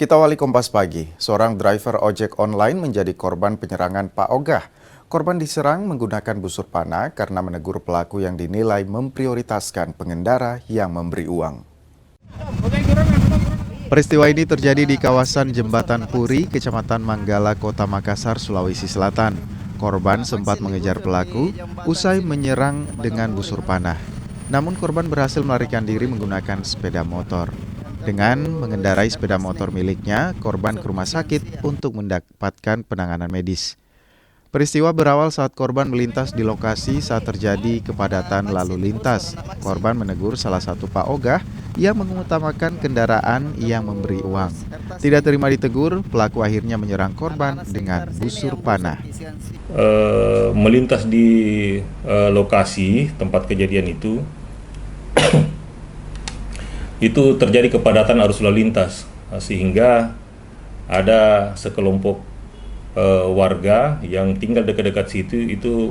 Kita awali Kompas Pagi, seorang driver ojek online menjadi korban penyerangan Pak Ogah. Korban diserang menggunakan busur panah karena menegur pelaku yang dinilai memprioritaskan pengendara yang memberi uang. Peristiwa ini terjadi di kawasan Jembatan Puri, Kecamatan Manggala, Kota Makassar, Sulawesi Selatan. Korban sempat mengejar pelaku usai menyerang dengan busur panah. Namun korban berhasil melarikan diri menggunakan sepeda motor. Dengan mengendarai sepeda motor miliknya, korban ke rumah sakit untuk mendapatkan penanganan medis. Peristiwa berawal saat korban melintas di lokasi saat terjadi kepadatan lalu lintas. Korban menegur salah satu Pak Ogah yang mengutamakan kendaraan yang memberi uang. Tidak terima ditegur, pelaku akhirnya menyerang korban dengan busur panah. Melintas di lokasi tempat kejadian itu terjadi kepadatan arus lalu lintas, sehingga ada sekelompok warga yang tinggal dekat-dekat situ itu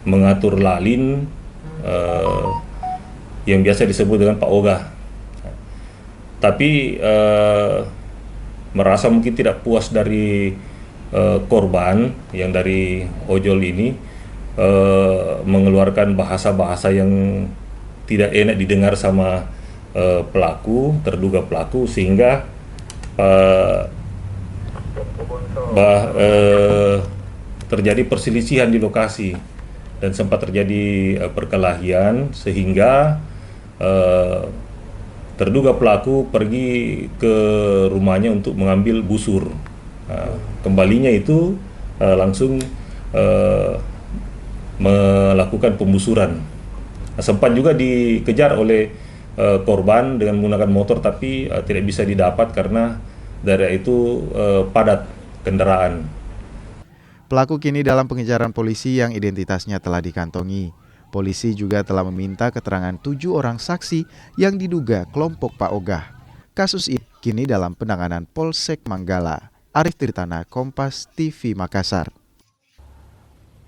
mengatur lalin yang biasa disebut dengan Pak Ogah. Tapi merasa mungkin tidak puas dari korban yang dari ojol ini mengeluarkan bahasa-bahasa yang tidak enak didengar sama terduga pelaku, sehingga terjadi perselisihan di lokasi dan sempat terjadi perkelahian, sehingga terduga pelaku pergi ke rumahnya untuk mengambil busur. Kembalinya itu langsung melakukan pembusuran. Sempat juga dikejar oleh korban dengan menggunakan motor, tapi tidak bisa didapat karena daerah itu padat kendaraan. Pelaku kini dalam pengejaran polisi yang identitasnya telah dikantongi. Polisi juga telah meminta keterangan 7 orang saksi yang diduga kelompok Pak Ogah. Kasus ini kini dalam penanganan Polsek Manggala. Arif Tirtana, Kompas TV Makassar.